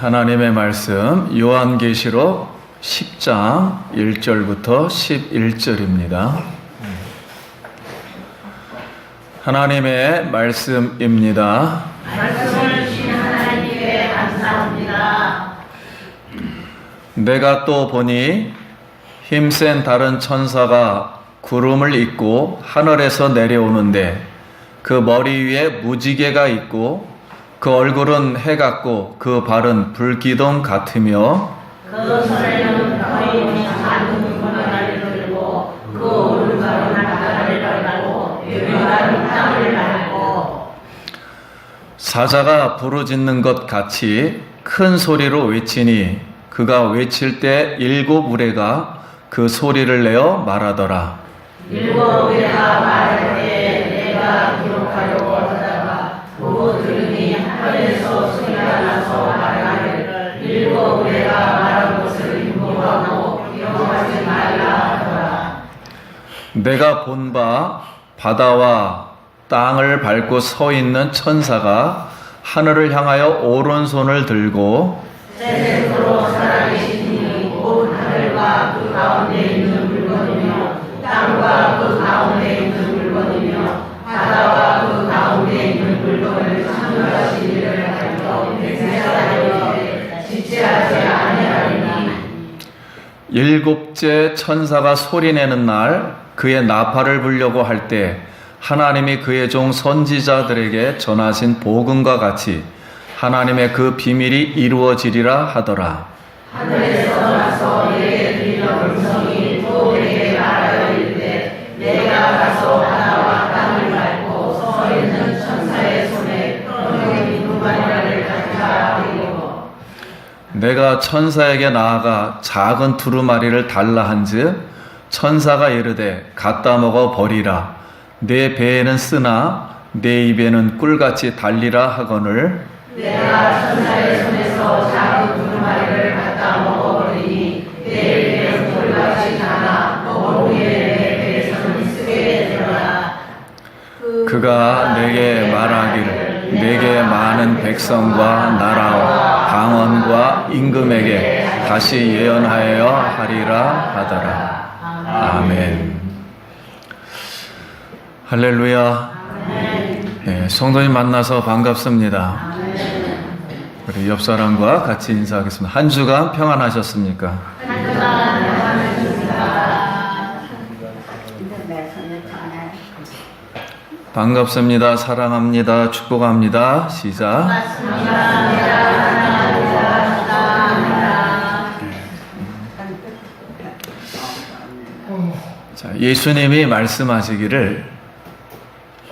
하나님의 말씀 요한계시록 10장 1절부터 11절입니다. 하나님의 말씀입니다. 말씀을 주신 하나님께 감사합니다. 내가 또 보니 힘센 다른 천사가 구름을 입고 하늘에서 내려오는데 그 머리 위에 무지개가 있고 그 얼굴은 해 같고 그 발은 불기둥 같으며 그 손에는 거의 작은 구멍을 들고 그 오른발은 바다를 밟고 왼발은 땅을 밟고 사자가 부르짖는 것 같이 큰 소리로 외치니 그가 외칠 때 일곱 우레가 그 소리를 내어 말하더라. 일곱 우레가 말할 때 내가 기록하려고 하다가 보고 들으니 하늘에서 소리가 나서 말하기를 일곱 우레가 말한 것을 인복하고 기록하지 말라 하더라. 내가 본 바 바다와 땅을 밟고 서 있는 천사가 하늘을 향하여 오른손을 들고 새 손으로 살아계신 이는 온 하늘과 그 가운데 있는 물건이며 땅과 그 가운데 있는 물건이며 바다와 그 가운데 있는 물건을 창조하시기를 하여 맹세하되 지체하지 아니하리니 일곱째 천사가 소리내는 날 그의 나팔을 불려고 할 때 하나님이 그의 종 선지자들에게 전하신 복음과 같이 하나님의 그 비밀이 이루어지리라 하더라. 하늘에서 나서 내게 들리는 음성이 또 내게 말하여 이르되 내가 가서 바다와 땅을 밟고 서 있는 천사의 손에 너희 두루마리를 가져라 하리고 내가 천사에게 나아가 작은 두루마리를 달라 한즉 천사가 이르되 갖다 먹어 버리라. 내 배에는 쓰나 내 입에는 꿀같이 달리라 하거늘 내가 천사의 손에서 작은 두루마리를 갖다 먹어버리니 내 입에는 돌같이 나나 먹은 후에 내 배에서는 쓰게 되더라. 그가 내게 말하기를 내게 많은 백성과 나라와 방언과 임금에게 다시 예언하여 하리라 하더라. 아멘. 할렐루야. 네, 성도님 만나서 반갑습니다. 우리 옆 사람과 같이 인사하겠습니다. 한 주간 평안하셨습니까? 반갑습니다. 사랑합니다. 축복합니다. 시작. 자, 예수님이 말씀하시기를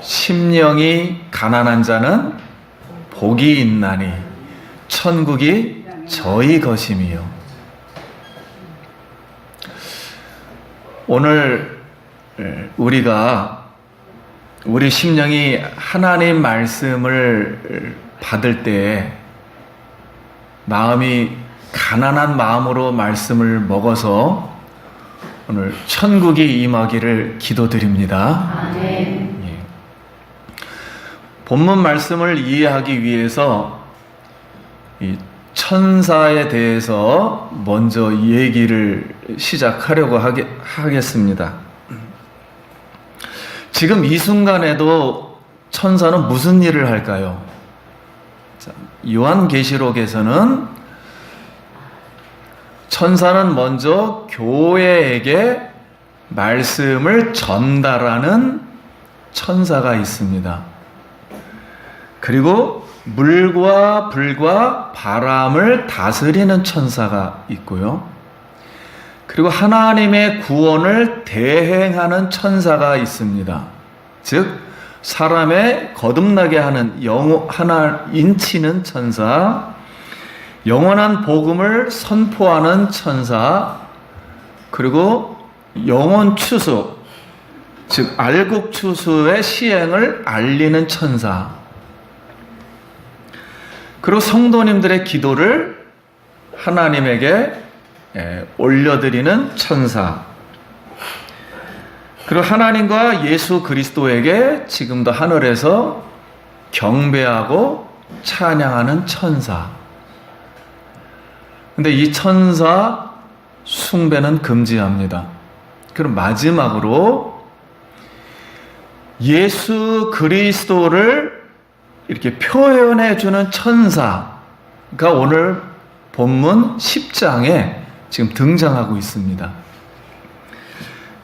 심령이 가난한 자는 복이 있나니 천국이 저희 것임이요. 오늘 우리가 우리 심령이 하나님 말씀을 받을 때 마음이 가난한 마음으로 말씀을 먹어서 오늘 천국이 임하기를 기도드립니다. 예. 본문 말씀을 이해하기 위해서 이 천사에 대해서 먼저 얘기를 시작하려고 하겠습니다. 지금 이 순간에도 천사는 무슨 일을 할까요? 요한계시록에서는 천사는 먼저 교회에게 말씀을 전달하는 천사가 있습니다. 그리고 물과 불과 바람을 다스리는 천사가 있고요. 그리고 하나님의 구원을 대행하는 천사가 있습니다. 즉 사람의 거듭나게 하는 하나 인치는 천사, 영원한 복음을 선포하는 천사, 그리고 영원 추수, 즉 알곡 추수의 시행을 알리는 천사, 그리고 성도님들의 기도를 하나님에게 올려드리는 천사, 그리고 하나님과 예수 그리스도에게 지금도 하늘에서 경배하고 찬양하는 천사, 근데 이 천사 숭배는 금지합니다. 그럼 마지막으로 예수 그리스도를 이렇게 표현해 주는 천사가 오늘 본문 10장에 지금 등장하고 있습니다.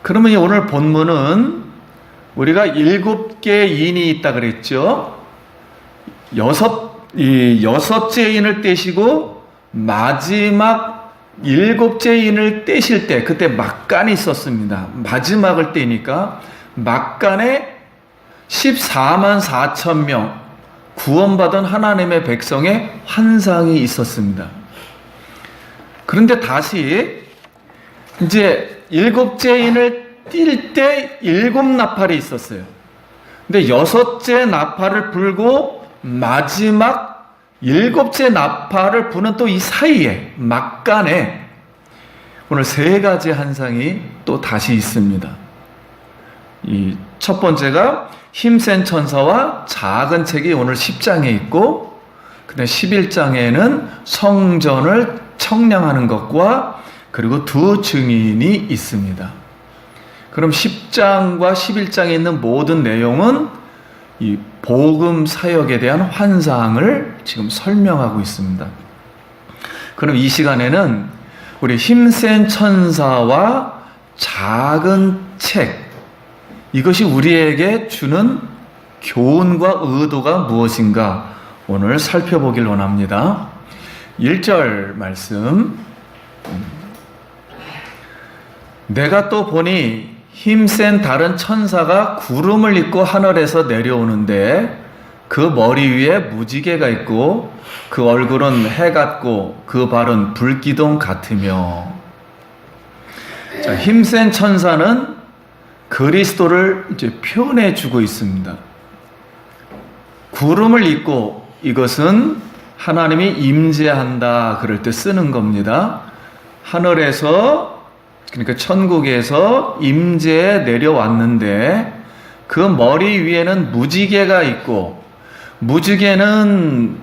그러면 오늘 본문은 우리가 7개의 인이 있다 그랬죠. 여섯째 인을 떼시고 마지막 7째 인을 떼실 때 그때 막간이 있었습니다. 마지막을 떼니까 막간에 14만 4천 명 구원받은 하나님의 백성의 환상이 있었습니다. 그런데 다시 이제 7째 인을 띌 때 7나팔이 있었어요. 근데 6째 나팔을 불고 마지막 7째 나팔을 부는 또 이 사이에 막간에 오늘 3가지 환상이 또 다시 있습니다. 이 첫 번째가 힘센 천사와 작은 책이 오늘 10장에 있고, 그다음 11장에는 성전을 청량하는 것과 그리고 2 증인이 있습니다. 그럼 10장과 11장에 있는 모든 내용은 이 복음 사역에 대한 환상을 지금 설명하고 있습니다. 그럼 이 시간에는 우리 힘센 천사와 작은 책, 이것이 우리에게 주는 교훈과 의도가 무엇인가 오늘 살펴보길 원합니다. 1절 말씀. 내가 또 보니 힘센 다른 천사가 구름을 입고 하늘에서 내려오는데 그 머리 위에 무지개가 있고 그 얼굴은 해 같고 그 발은 불기둥 같으며. 자, 힘센 천사는 그리스도를 이제 표현해 주고 있습니다. 구름을 입고, 이것은 하나님이 임재한다 그럴 때 쓰는 겁니다. 하늘에서, 그러니까 천국에서 임재에 내려왔는데 그 머리 위에는 무지개가 있고, 무지개는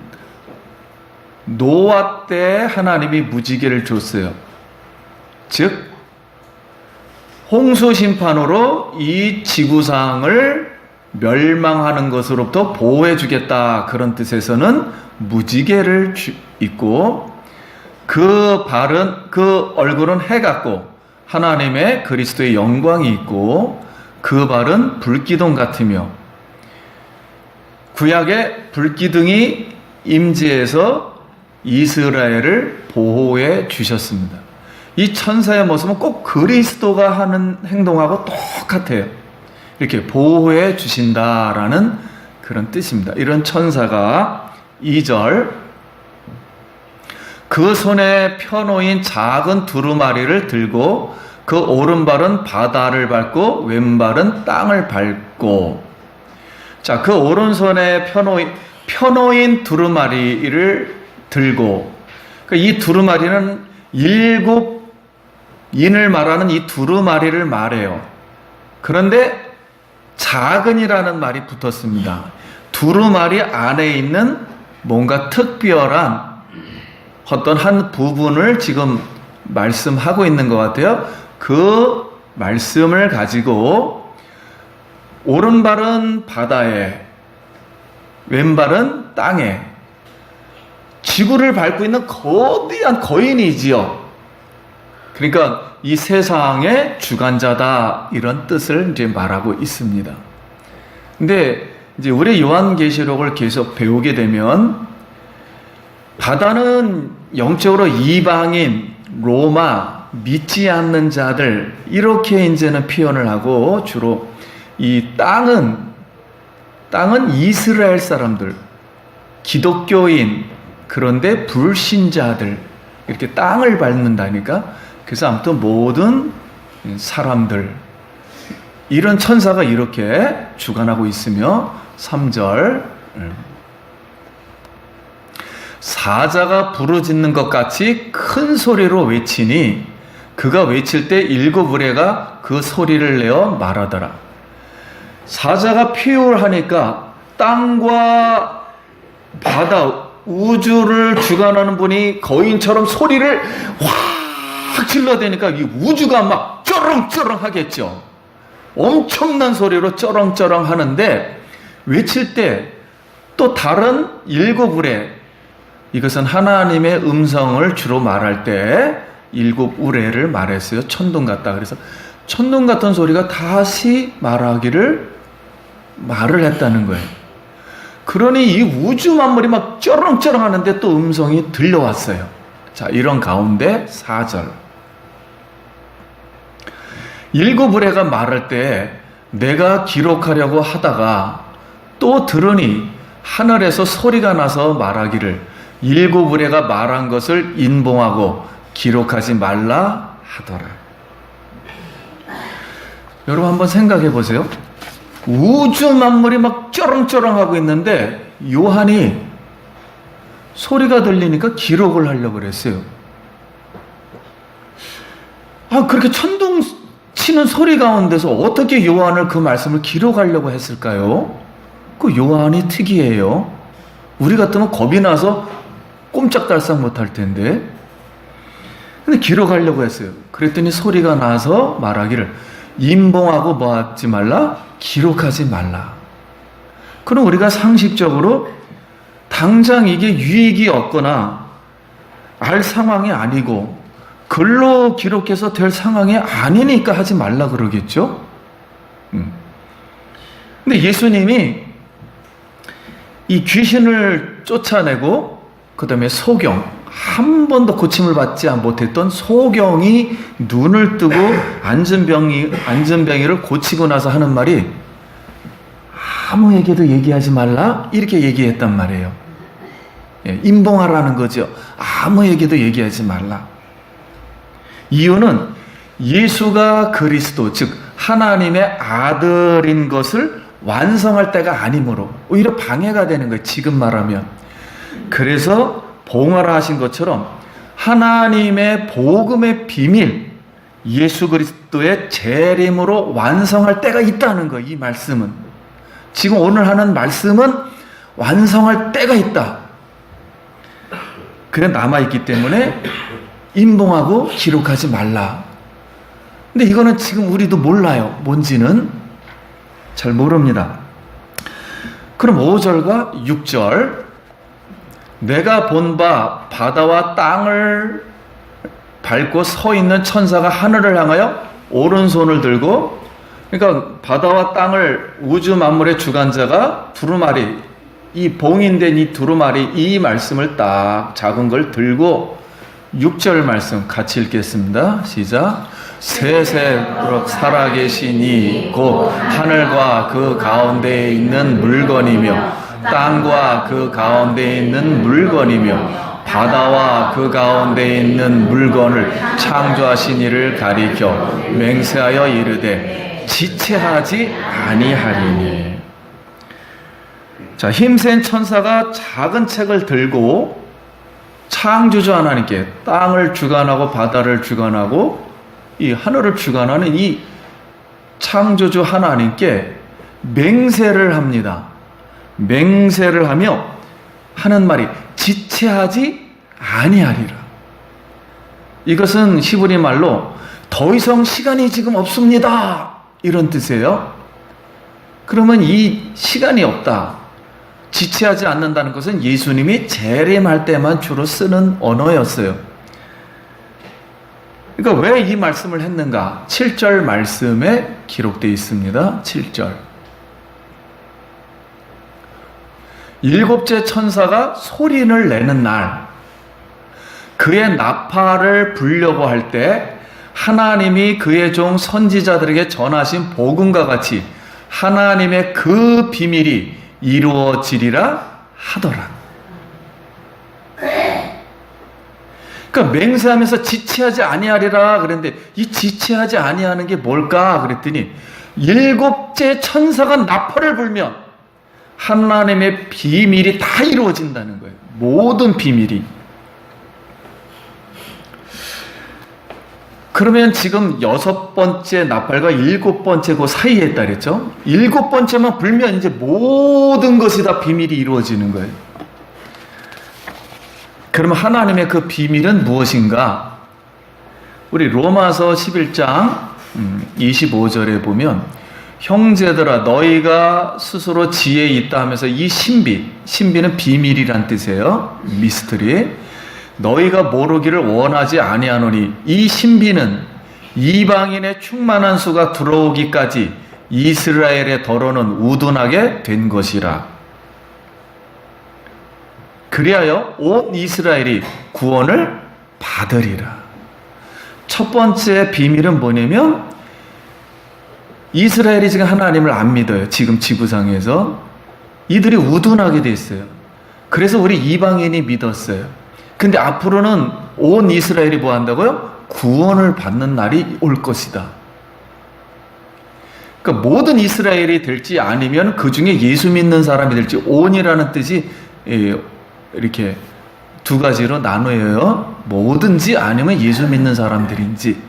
노아 때 하나님이 무지개를 줬어요. 즉 홍수 심판으로 이 지구상을 멸망하는 것으로부터 보호해 주겠다, 그런 뜻에서는 무지개를 입고, 그 발은, 그 얼굴은 해 같고 하나님의 그리스도의 영광이 있고 그 발은 불기둥 같으며, 구약의 불기둥이 임재해서 이스라엘을 보호해 주셨습니다. 이 천사의 모습은 꼭 그리스도가 하는 행동하고 똑같아요. 이렇게 보호해 주신다라는 그런 뜻입니다. 이런 천사가 2절, 그 손에 펴놓인 작은 두루마리를 들고 그 오른발은 바다를 밟고 왼발은 땅을 밟고. 자, 그 오른손에 펴놓인 두루마리를 들고, 이 두루마리는 7 인을 말하는 이 두루마리를 말해요. 그런데 작은이라는 말이 붙었습니다. 두루마리 안에 있는 뭔가 특별한 어떤 한 부분을 지금 말씀하고 있는 것 같아요. 그 말씀을 가지고 오른발은 바다에, 왼발은 땅에, 지구를 밟고 있는 거대한 거인이지요. 그러니까 이 세상의 주관자다, 이런 뜻을 이제 말하고 있습니다. 근데 이제 우리 요한계시록을 계속 배우게 되면 바다는 영적으로 이방인, 로마, 믿지 않는 자들, 이렇게 이제는 표현을 하고, 주로 이 땅은 이스라엘 사람들, 기독교인, 그런데 불신자들, 이렇게 땅을 밟는다니까. 그래서 아무튼 모든 사람들, 이런 천사가 이렇게 주관하고 있으며, 3절, 사자가 부르짖는 것 같이 큰 소리로 외치니 그가 외칠 때 7 의뢰가 그 소리를 내어 말하더라. 사자가 피울하니까 땅과 바다 우주를 주관하는 분이 거인처럼 소리를 확 질러대니까 이 우주가 막 쩌렁쩌렁 하겠죠. 엄청난 소리로 쩌렁쩌렁 하는데 외칠 때 또 다른 7우레, 이것은 하나님의 음성을 주로 말할 때 7우레를 말했어요. 천둥 같다. 그래서 천둥 같은 소리가 다시 말을 했다는 거예요. 그러니 이 우주 만물이 막 쩌렁쩌렁 하는데 또 음성이 들려왔어요. 자, 이런 가운데 4절. 7우레가 말할 때 내가 기록하려고 하다가 또 들으니 하늘에서 소리가 나서 말하기를 7우레가 말한 것을 인봉하고 기록하지 말라 하더라. 여러분 한번 생각해 보세요. 우주 만물이 막 쩌렁쩌렁 하고 있는데 요한이 소리가 들리니까 기록을 하려고 그랬어요. 그렇게 천둥 치는 소리 가운데서 어떻게 요한을 그 말씀을 기록하려고 했을까요? 그 요한이 특이해요. 우리 같으면 겁이 나서 꼼짝달싹 못할 텐데. 근데 기록하려고 했어요. 그랬더니 소리가 나서 말하기를 인봉하고 뭐 하지 말라? 기록하지 말라. 그럼 우리가 상식적으로 당장 이게 유익이 없거나 알 상황이 아니고 글로 기록해서 될 상황이 아니니까 하지 말라 그러겠죠? 근데 예수님이 이 귀신을 쫓아내고 그 다음에 소경, 한 번도 고침을 받지 못했던 소경이 눈을 뜨고 안전병이를 고치고 나서 하는 말이 아무에게도 얘기하지 말라 이렇게 얘기했단 말이에요. 인봉하라는 거죠. 아무에게도 얘기하지 말라. 이유는 예수가 그리스도, 즉 하나님의 아들인 것을 완성할 때가 아니므로 오히려 방해가 되는 거예요. 지금 말하면. 그래서 봉하라 하신 것처럼 하나님의 복음의 비밀, 예수 그리스도의 재림으로 완성할 때가 있다는 거예요. 이 말씀은. 지금 오늘 하는 말씀은 완성할 때가 있다. 그게 남아있기 때문에 인봉하고 기록하지 말라. 근데 이거는 지금 우리도 몰라요. 뭔지는 잘 모릅니다. 그럼 5절과 6절. 내가 본 바 바다와 땅을 밟고 서 있는 천사가 하늘을 향하여 오른손을 들고, 그러니까 바다와 땅을 우주 만물의 주관자가 두루마리, 이 봉인된 이 두루마리, 이 말씀을 딱 작은 걸 들고 6절 말씀 같이 읽겠습니다. 시작. 세세토록 살아계시니 곧 하늘과 그 가운데에 있는 물건이며 땅과 그 가운데에 있는 물건이며 바다와 그 가운데에 있는 물건을 창조하신 이를 가리켜 맹세하여 이르되 지체하지 아니하리니. 자, 힘센 천사가 작은 책을 들고 창조주 하나님께 땅을 주관하고 바다를 주관하고 이 하늘을 주관하는 이 창조주 하나님께 맹세를 합니다. 맹세를 하며 하는 말이 지체하지 아니하리라. 이것은 히브리 말로 더 이상 시간이 지금 없습니다, 이런 뜻이에요. 그러면 이 시간이 없다, 지체하지 않는다는 것은 예수님이 재림할 때만 주로 쓰는 언어였어요. 그러니까 왜 이 말씀을 했는가? 7절 말씀에 기록되어 있습니다. 7절. 7째 천사가 소리를 내는 날, 그의 나팔을 불려고 할 때 하나님이 그의 종 선지자들에게 전하신 복음과 같이 하나님의 그 비밀이 이루어지리라 하더라. 그러니까 맹세하면서 지체하지 아니하리라 그랬는데 이 지체하지 아니하는 게 뭘까 그랬더니 7째 천사가 나팔을 불면 하나님의 비밀이 다 이루어진다는 거예요. 모든 비밀이. 그러면 지금 6번째 나팔과 7번째 그 사이에 있다 그랬죠? 7번째만 불면 이제 모든 것이 다 비밀이 이루어지는 거예요. 그러면 하나님의 그 비밀은 무엇인가? 우리 로마서 11장 25절에 보면 형제들아 너희가 스스로 지혜 있다 하면서 이 신비는 비밀이란 뜻이에요. 미스터리. 너희가 모르기를 원하지 아니하노니 이 신비는 이방인의 충만한 수가 들어오기까지 이스라엘의 더러는 우둔하게 된 것이라. 그리하여 온 이스라엘이 구원을 받으리라. 첫 번째 비밀은 뭐냐면 이스라엘이 지금 하나님을 안 믿어요. 지금 지구상에서 이들이 우둔하게 돼 있어요. 그래서 우리 이방인이 믿었어요. 근데 앞으로는 온 이스라엘이 뭐 한다고요? 구원을 받는 날이 올 것이다. 그러니까 모든 이스라엘이 될지 아니면 그 중에 예수 믿는 사람이 될지, 온이라는 뜻이 이렇게 두 가지로 나눠요. 뭐든지 아니면 예수 믿는 사람들인지.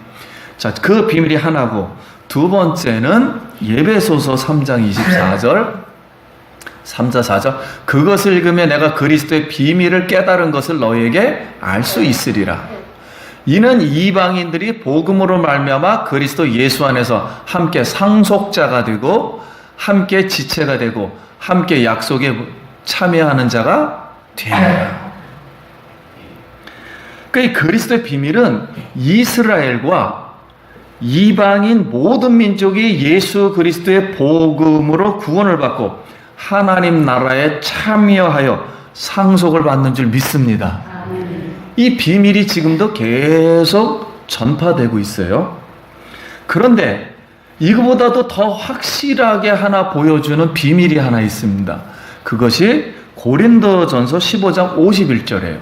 자, 그 비밀이 하나고, 두 번째는 에베소서 3장 24절 3자 4절 그것을 읽으면 내가 그리스도의 비밀을 깨달은 것을 너희에게 알 수 있으리라. 이는 이방인들이 복음으로 말미암아 그리스도 예수 안에서 함께 상속자가 되고 함께 지체가 되고 함께 약속에 참여하는 자가 되느니라. 그러니까 이 그리스도의 비밀은 이스라엘과 이방인 모든 민족이 예수 그리스도의 복음으로 구원을 받고 하나님 나라에 참여하여 상속을 받는 줄 믿습니다. 이 비밀이 지금도 계속 전파되고 있어요. 그런데 이거보다도 더 확실하게 하나 보여주는 비밀이 하나 있습니다. 그것이 고린도전서 15장 51절이에요.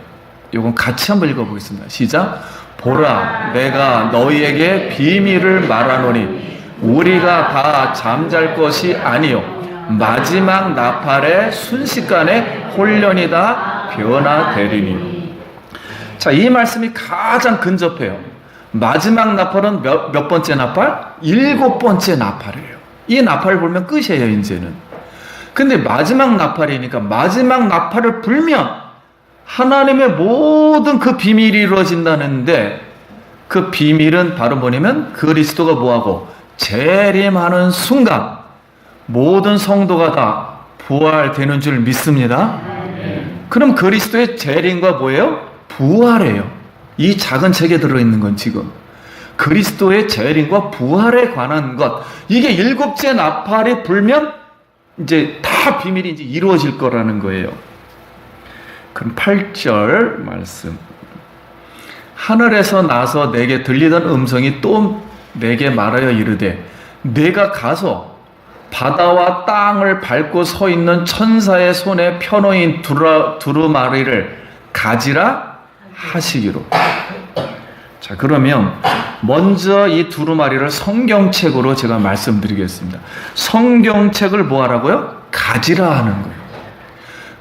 이건 같이 한번 읽어보겠습니다. 시작. 보라, 내가 너희에게 비밀을 말하노니 우리가 다 잠잘 것이 아니요 마지막 나팔의 순식간에 홀련히 다 변화되리니. 자, 이 말씀이 가장 근접해요. 마지막 나팔은 몇 번째 나팔? 7번째 나팔이에요. 이 나팔을 불면 끝이에요, 이제는. 근데 마지막 나팔이니까 마지막 나팔을 불면 하나님의 모든 그 비밀이 이루어진다는데, 그 비밀은 바로 뭐냐면 그리스도가 뭐하고 재림하는 순간 모든 성도가 다 부활되는 줄 믿습니다. 그럼 그리스도의 재림과 뭐예요? 부활이에요. 이 작은 책에 들어있는 건 지금 그리스도의 재림과 부활에 관한 것, 이게 7째 나팔이 불면 이제 다 비밀이 이제 이루어질 거라는 거예요. 그럼 8절 말씀. 하늘에서 나서 내게 들리던 음성이 또 내게 말하여 이르되 내가 가서 바다와 땅을 밟고 서 있는 천사의 손에 펴놓인 두루마리를 가지라 하시기로. 자, 그러면 먼저 이 두루마리를 성경책으로 제가 말씀드리겠습니다. 성경책을 뭐 하라고요? 가지라 하는 거예요.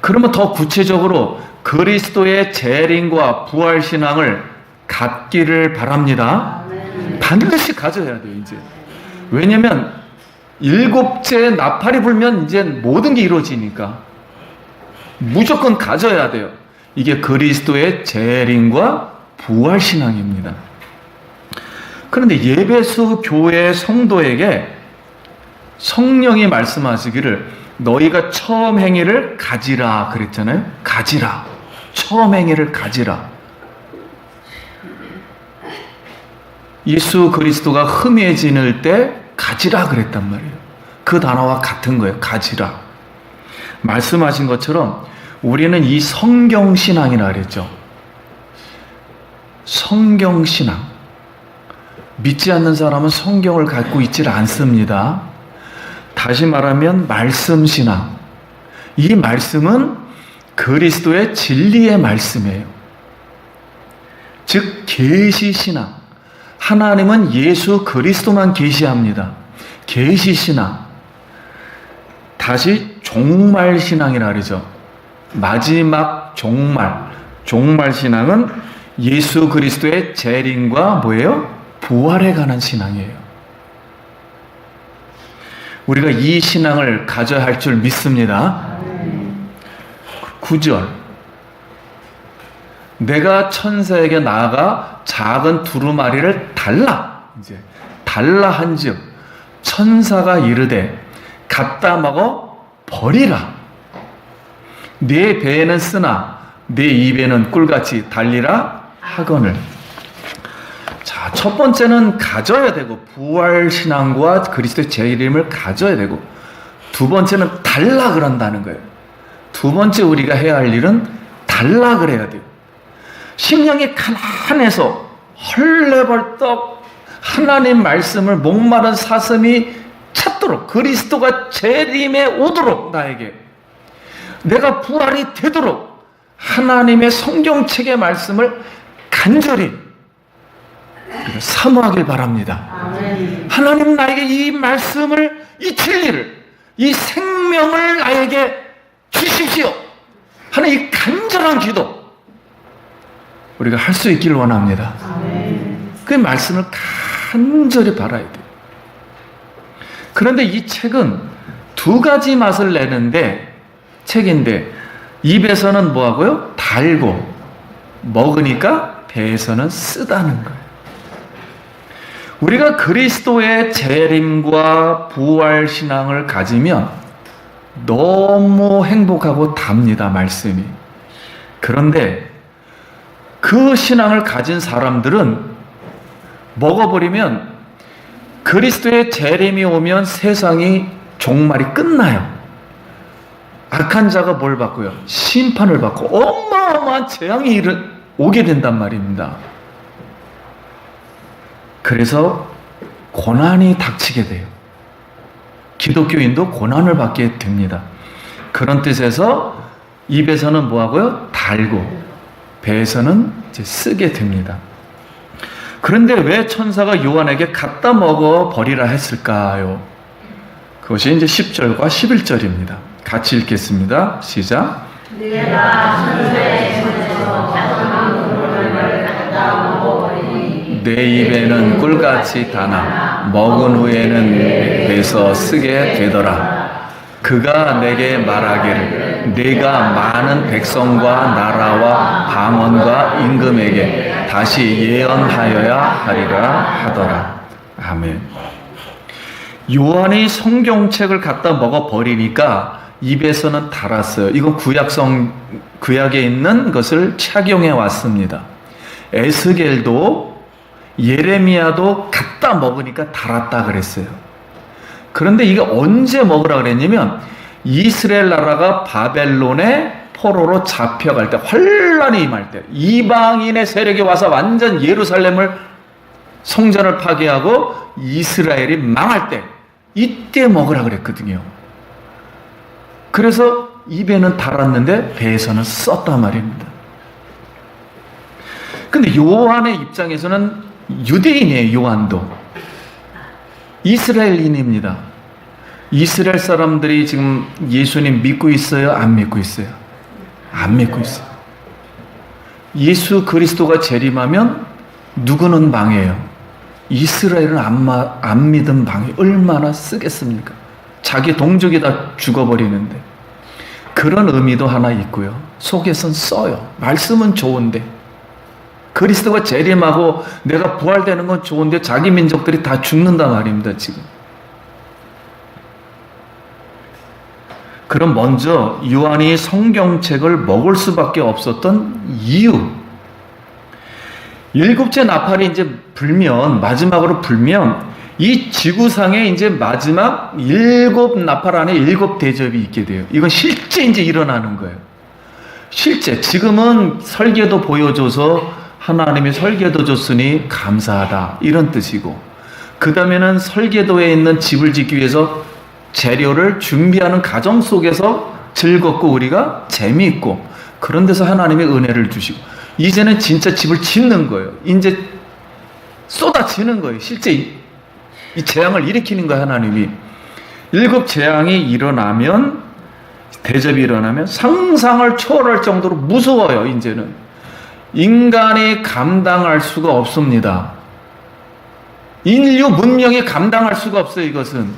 그러면 더 구체적으로 그리스도의 재림과 부활 신앙을 갖기를 바랍니다. 반드시 가져야 돼요, 이제. 왜냐면 7째 나팔이 불면 이제 모든 게 이루어지니까 무조건 가져야 돼요. 이게 그리스도의 재림과 부활 신앙입니다. 그런데 예배소 교회 성도에게 성령이 말씀하시기를 너희가 처음 행위를 가지라 그랬잖아요. 가지라. 처음 행위를 가지라. 예수 그리스도가 흠해지는 때 가지라 그랬단 말이에요. 그 단어와 같은 거예요. 가지라. 말씀하신 것처럼 우리는 이 성경신앙이라 그랬죠. 성경신앙. 믿지 않는 사람은 성경을 갖고 있질 않습니다. 다시 말하면 말씀신앙. 이 말씀은 그리스도의 진리의 말씀이에요. 즉 계시신앙. 하나님은 예수 그리스도만 계시합니다. 계시신앙. 다시 종말신앙이라 그러죠. 마지막 종말. 종말신앙은 예수 그리스도의 재림과 뭐예요? 부활에 관한 신앙이에요. 우리가 이 신앙을 가져야 할 줄 믿습니다. 9절. 내가 천사에게 나아가 작은 두루마리를 달라 한즉 천사가 이르되 갖다 먹어 버리라. 내 배에는 쓰나 내 입에는 꿀같이 달리라 하거늘. 자, 첫 번째는 가져야 되고, 부활신앙과 그리스도의 재림을 가져야 되고, 두 번째는 달라 그런다는 거예요. 두 번째 우리가 해야 할 일은 달라 그래야 돼요. 심령이 가난해서 헐레벌떡 하나님 말씀을 목마른 사슴이 찾도록, 그리스도가 재림에 오도록, 나에게 내가 부활이 되도록 하나님의 성경책의 말씀을 간절히 사모하길 바랍니다. 아멘. 하나님, 나에게 이 말씀을, 이 진리를, 이 생명을 나에게 주십시오 하는 이 간절한 기도 우리가 할 수 있기를 원합니다. 아멘. 그 말씀을 간절히 바라야 돼요. 그런데 이 책은 두 가지 맛을 내는데, 책인데 입에서는 뭐하고요? 달고, 먹으니까 배에서는 쓰다는 거예요. 우리가 그리스도의 재림과 부활 신앙을 가지면 너무 행복하고 답니다, 말씀이. 그런데 그 신앙을 가진 사람들은 먹어버리면 그리스도의 재림이 오면 세상이 종말이 끝나요. 악한 자가 뭘 받고요? 심판을 받고 어마어마한 재앙이 오게 된단 말입니다. 그래서 고난이 닥치게 돼요. 기독교인도 고난을 받게 됩니다. 그런 뜻에서 입에서는 뭐하고요? 달고, 배에서는 이제 쓰게 됩니다. 그런데 왜 천사가 요한에게 갖다 먹어 버리라 했을까요? 그것이 이제 10절과 11절입니다. 같이 읽겠습니다. 시작. 내가 천사의 손에서 자그마한 그물을 갖다 먹어버리니 내 입에는 꿀같이 다나 먹은 후에는 내 배에서 쓰게 되더라. 그가 내게 말하기를 내가 많은 백성과 나라와 방언과 임금에게 다시 예언하여야 하리라 하더라. 아멘. 요한이 성경책을 갖다 먹어버리니까 입에서는 달았어요. 이건 구약에 있는 것을 착용해 왔습니다. 에스겔도 예레미야도 갖다 먹으니까 달았다 그랬어요. 그런데 이게 언제 먹으라 그랬냐면 이스라엘 나라가 바벨론의 포로로 잡혀갈 때, 환란이 임할 때, 이방인의 세력이 와서 완전 예루살렘을, 성전을 파괴하고 이스라엘이 망할 때, 이때 먹으라 그랬거든요. 그래서 입에는 달았는데 배에서는 썼단 말입니다. 근데 요한의 입장에서는 유대인이에요. 요한도 이스라엘인입니다. 이스라엘 사람들이 지금 예수님 믿고 있어요? 안 믿고 있어요? 안 믿고 있어요. 예수 그리스도가 재림하면 누구는 망해요? 이스라엘은 안 믿은 망이 얼마나 쓰겠습니까? 자기 동족이 다 죽어버리는데. 그런 의미도 하나 있고요. 속에선 써요. 말씀은 좋은데, 그리스도가 재림하고 내가 부활되는 건 좋은데 자기 민족들이 다 죽는단 말입니다, 지금. 그럼 먼저 요한이 성경책을 먹을 수밖에 없었던 이유. 일곱째 나팔이 이제 마지막으로 불면 이 지구상에 이제 마지막 일곱 나팔 안에 일곱 대접이 있게 돼요. 이건 실제 이제 일어나는 거예요. 실제. 지금은 설계도 보여줘서 하나님이 설계도 줬으니 감사하다, 이런 뜻이고, 그 다음에는 설계도에 있는 집을 짓기 위해서 재료를 준비하는 과정 속에서 즐겁고 우리가 재미있고, 그런 데서 하나님이 은혜를 주시고, 이제는 진짜 집을 짓는 거예요. 이제 쏟아지는 거예요. 실제 이 재앙을 일으키는 거예요, 하나님이. 일곱 재앙이 일어나면, 대접이 일어나면 상상을 초월할 정도로 무서워요. 이제는 인간이 감당할 수가 없습니다. 인류 문명이 감당할 수가 없어요. 이것은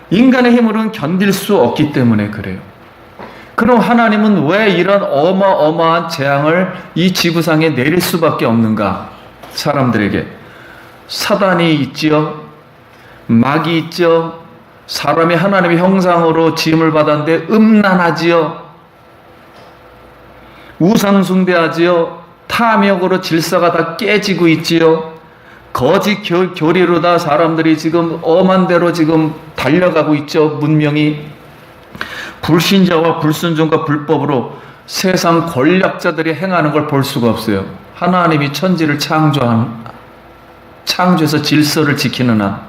인간의 힘으로는 견딜 수 없기 때문에 그래요. 그럼 하나님은 왜 이런 어마어마한 재앙을 이 지구상에 내릴 수밖에 없는가? 사람들에게. 사단이 있지요. 마귀 있죠. 사람이 하나님의 형상으로 지음을 받았는데 음란하지요. 우상숭배하지요. 탐욕으로 질서가 다 깨지고 있지요. 거짓 교리로 다 사람들이 지금 엄한 대로 지금 달려가고 있죠. 문명이. 불신자와 불순종과 불법으로 세상 권력자들이 행하는 걸 볼 수가 없어요. 하나님이 천지를 창조해서 질서를 지키는 한.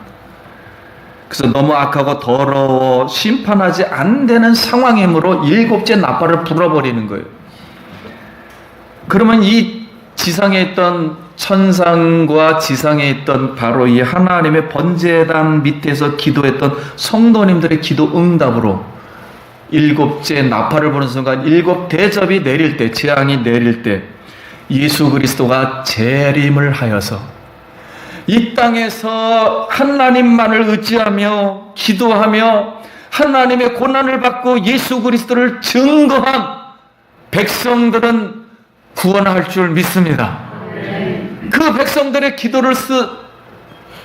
그래서 너무 악하고 더러워 심판하지 안 되는 상황이므로 7째 나팔을 불어버리는 거예요. 그러면 이 지상에 있던 천상과 지상에 있던 바로 이 하나님의 번제단 밑에서 기도했던 성도님들의 기도 응답으로 7째 나팔을 부는 순간 7 대접이 내릴 때, 재앙이 내릴 때 예수 그리스도가 재림을 하여서 이 땅에서 하나님만을 의지하며 기도하며 하나님의 고난을 받고 예수 그리스도를 증거한 백성들은 구원할 줄 믿습니다. 그 백성들의 기도를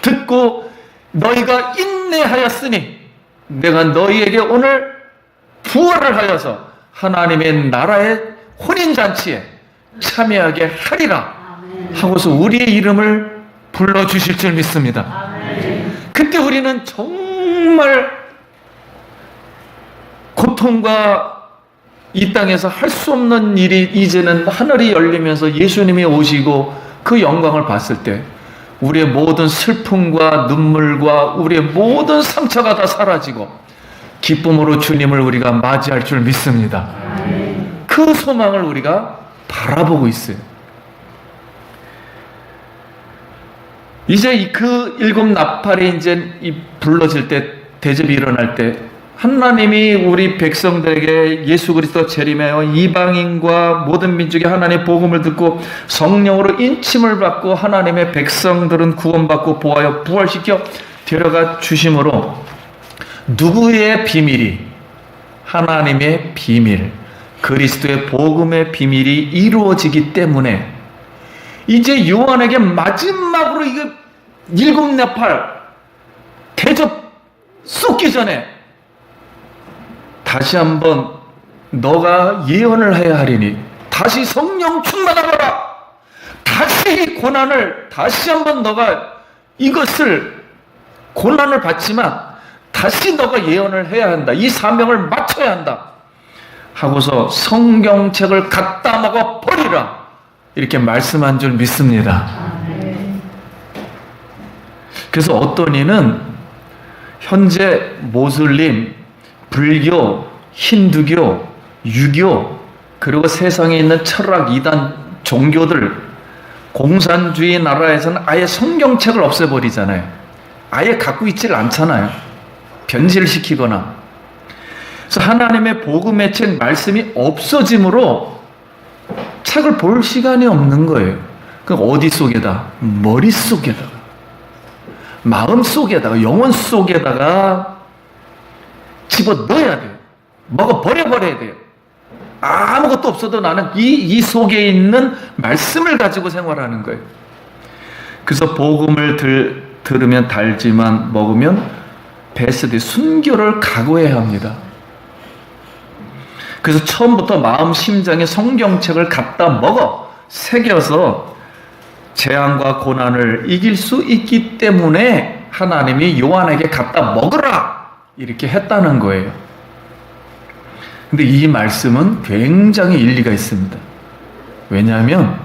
듣고 너희가 인내하였으니 내가 너희에게 오늘 부활을 하여서 하나님의 나라의 혼인잔치에 참여하게 하리라 하고서 우리의 이름을 불러주실 줄 믿습니다. 그때 우리는 정말 고통과 이 땅에서 할 수 없는 일이 이제는 하늘이 열리면서 예수님이 오시고 그 영광을 봤을 때 우리의 모든 슬픔과 눈물과 우리의 모든 상처가 다 사라지고 기쁨으로 주님을 우리가 맞이할 줄 믿습니다. 그 소망을 우리가 바라보고 있어요. 이제 그 7 나팔이 이제 불러질 때, 대접이 일어날 때 하나님이 우리 백성들에게 예수 그리스도 재림하여 이방인과 모든 민족이 하나님의 복음을 듣고 성령으로 인침을 받고 하나님의 백성들은 구원받고 보하여 부활시켜 데려가 주심으로 누구의 비밀이? 하나님의 비밀, 그리스도의 복음의 비밀이 이루어지기 때문에 이제 요한에게 마지막으로 이거 7 나팔 대접 쏟기 전에 다시 한번 너가 예언을 해야 하리니 다시 성령 충만하거라. 다시 이 고난을 다시 한번 너가 이것을 고난을 받지만 다시 너가 예언을 해야 한다. 이 사명을 마쳐야 한다. 하고서 성경책을 갖다 먹어 버리라. 이렇게 말씀한 줄 믿습니다. 그래서 어떤 이는 현재 모슬림, 불교, 힌두교, 유교, 그리고 세상에 있는 철학 이단 종교들, 공산주의 나라에서는 아예 성경책을 없애버리잖아요. 아예 갖고 있질 않잖아요. 변질시키거나. 그래서 하나님의 복음의 책 말씀이 없어짐으로 책을 볼 시간이 없는 거예요. 그럼 어디 속에다? 머릿속에다가, 마음속에다가, 영혼 속에다가 집어넣어야 돼요. 버려버려야 돼요. 아무것도 없어도 나는 이 속에 있는 말씀을 가지고 생활하는 거예요. 그래서 복음을 들으면 달지만 먹으면 베스트 순교를 각오해야 합니다. 그래서 처음부터 마음 심장에 성경책을 갖다 먹어 새겨서 재앙과 고난을 이길 수 있기 때문에 하나님이 요한에게 갖다 먹으라 이렇게 했다는 거예요. 근데 이 말씀은 굉장히 일리가 있습니다. 왜냐하면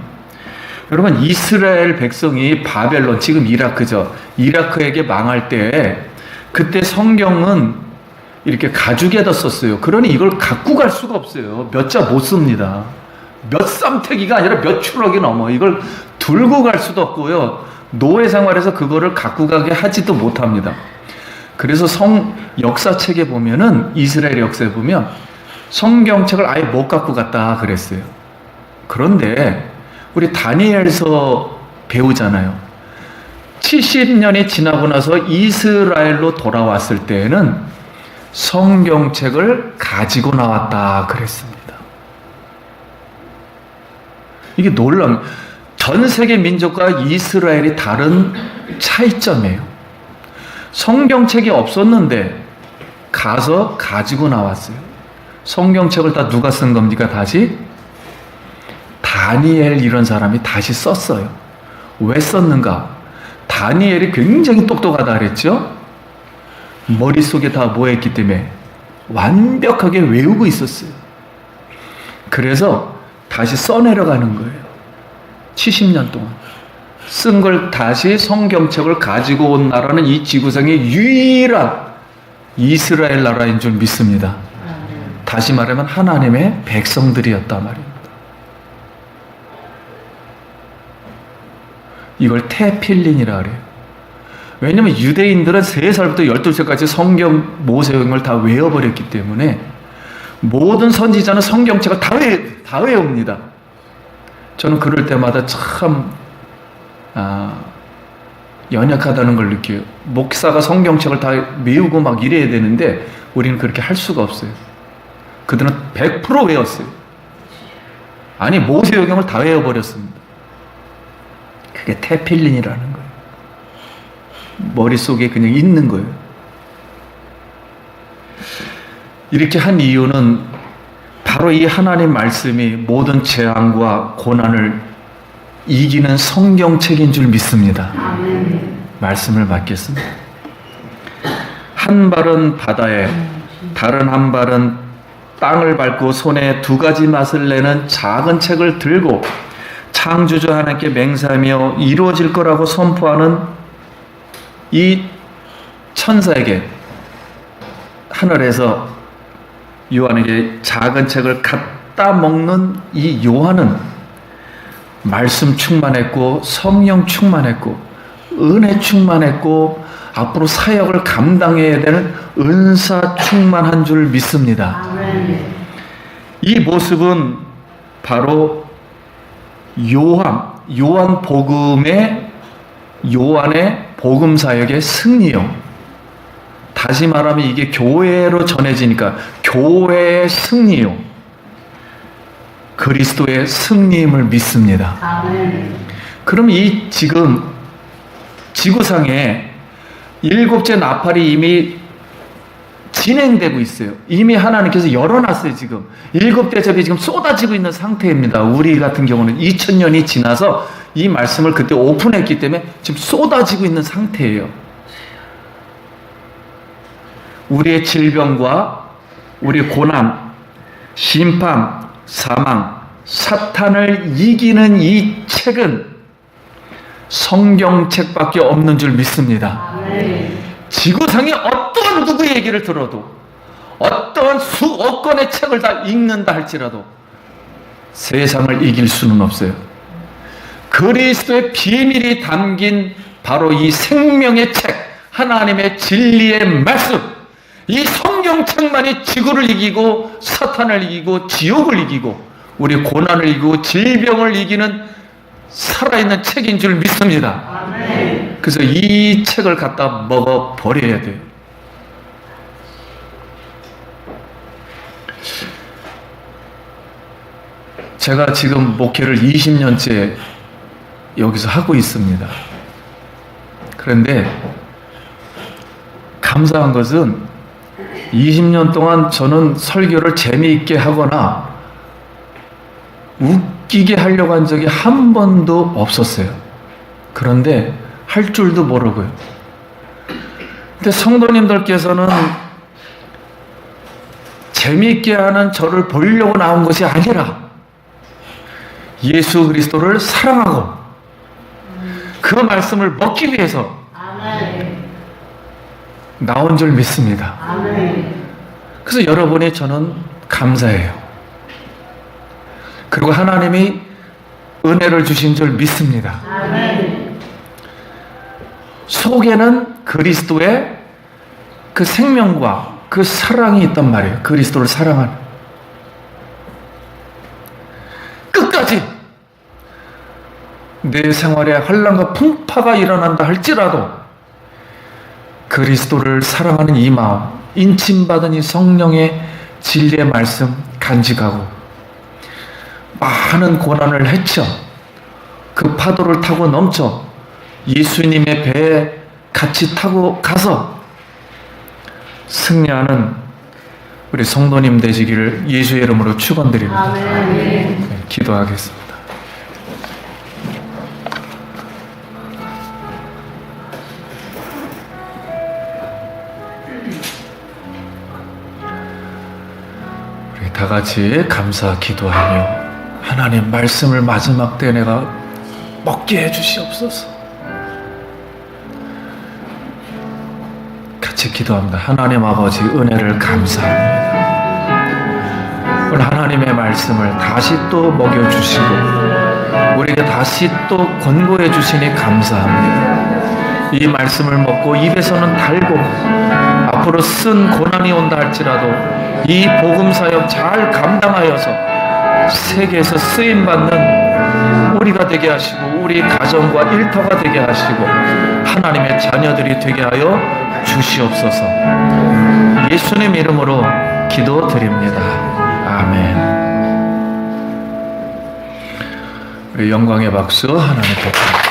여러분 이스라엘 백성이 바벨론, 지금 이라크죠. 이라크에게 망할 때 그때 성경은 이렇게 가죽에다 썼어요. 그러니 이걸 갖고 갈 수가 없어요. 몇 자 못 씁니다. 몇 쌈태기가 아니라 몇 추럭이 넘어. 이걸 들고 갈 수도 없고요. 노예 생활에서 그거를 갖고 가게 하지도 못합니다. 그래서 역사책에 보면은, 이스라엘 역사에 보면 성경책을 아예 못 갖고 갔다 그랬어요. 그런데 우리 다니엘서 배우잖아요. 70년이 지나고 나서 이스라엘로 돌아왔을 때에는 성경책을 가지고 나왔다 그랬습니다. 이게 놀라운, 전 세계 민족과 이스라엘이 다른 차이점이에요. 성경책이 없었는데 가서 가지고 나왔어요. 성경책을 다 누가 쓴 겁니까? 다시 다니엘 이런 사람이 다시 썼어요. 왜 썼는가? 다니엘이 굉장히 똑똑하다 그랬죠? 머릿속에 다 뭐했기 때문에 완벽하게 외우고 있었어요. 그래서 다시 써내려가는 거예요. 70년 동안 쓴 걸 다시 성경책을 가지고 온 나라는 이 지구상의 유일한 이스라엘 나라인 줄 믿습니다. 다시 말하면 하나님의 백성들이었단 말입니다. 이걸 테필린이라 그래요. 왜냐하면 유대인들은 3살부터 12살까지 성경 모세형을 다 외워버렸기 때문에 모든 선지자는 성경책을 다 외웁니다. 저는 그럴 때마다 참 연약하다는 걸 느껴요. 목사가 성경책을 다 외우고 막 이래야 되는데 우리는 그렇게 할 수가 없어요. 그들은 100% 외웠어요. 아니 모세오경을 다 외워버렸습니다. 그게 테필린이라는 거예요. 머릿속에 그냥 있는 거예요. 이렇게 한 이유는 바로 이 하나님 말씀이 모든 재앙과 고난을 이기는 성경책인 줄 믿습니다. 말씀을 받겠습니다. 한 발은 바다에, 다른 한 발은 땅을 밟고 손에 2가지 맛을 내는 작은 책을 들고 창조주 하나님께 맹세하며 이루어질 거라고 선포하는 이 천사에게 하늘에서 요한에게 작은 책을 갖다 먹는 이 요한은 말씀 충만했고 성령 충만했고 은혜 충만했고 앞으로 사역을 감당해야 되는 은사 충만한 줄 믿습니다. 이 모습은 바로 요한 복음의 요한의 복음 사역의 승리요. 다시 말하면 이게 교회로 전해지니까 교회의 승리요. 그리스도의 승리임을 믿습니다. 그럼 이 지금 지구상에 7째 나팔이 이미 진행되고 있어요. 이미 하나님께서 열어놨어요. 지금 7대접이 지금 쏟아지고 있는 상태입니다. 우리 같은 경우는 2000년이 지나서 이 말씀을 그때 오픈했기 때문에 지금 쏟아지고 있는 상태예요. 우리의 질병과 우리의 고난, 심판, 사망, 사탄을 이기는 이 책은 성경책밖에 없는 줄 믿습니다. 지구상에 어떤 누구의 얘기를 들어도 어떤 수억 권의 책을 다 읽는다 할지라도 세상을 이길 수는 없어요. 그리스도의 비밀이 담긴 바로 이 생명의 책, 하나님의 진리의 말씀, 이 성경책만이 지구를 이기고 사탄을 이기고 지옥을 이기고 우리 고난을 이기고 질병을 이기는 살아있는 책인 줄 믿습니다. 그래서 이 책을 갖다 먹어 버려야 돼요. 제가 지금 목회를 20년째 여기서 하고 있습니다. 그런데 감사한 것은 20년 동안 저는 설교를 재미있게 하거나 웃기게 하려고 한 적이 한 번도 없었어요. 그런데 할 줄도 모르고요. 근데 성도님들께서는 재미있게 하는 저를 보려고 나온 것이 아니라 예수 그리스도를 사랑하고 그 말씀을 먹기 위해서 나온 줄 믿습니다. 그래서 여러분이 저는 감사해요. 그리고 하나님이 은혜를 주신 줄 믿습니다. 속에는 그리스도의 그 생명과 그 사랑이 있단 말이에요. 그리스도를 사랑하는. 끝까지 내 생활에 환난과 풍파가 일어난다 할지라도 그리스도를 사랑하는 이 마음, 인침받은 이 성령의 진리의 말씀 간직하고 많은 고난을 헤쳐 그 파도를 타고 넘쳐 예수님의 배에 같이 타고 가서 승리하는 우리 성도님 되시기를 예수의 이름으로 축원드립니다. 네, 기도하겠습니다. 우리 다 같이 감사 기도하며 하나님 말씀을 마지막 때 내가 먹게 해주시옵소서. 같이 기도합니다. 하나님 아버지 은혜를 감사합니다. 오늘 하나님의 말씀을 다시 또 먹여주시고 우리에게 다시 또 권고해 주시니 감사합니다. 이 말씀을 먹고 입에서는 달고 앞으로 쓴 고난이 온다 할지라도 이 복음사역 잘 감당하여서 세계에서 쓰임받는 우리가 되게 하시고 우리 가정과 일터가 되게 하시고 하나님의 자녀들이 되게 하여 주시옵소서. 예수님 이름으로 기도드립니다. 아멘. 우리 영광의 박수 하나님께 드립니다.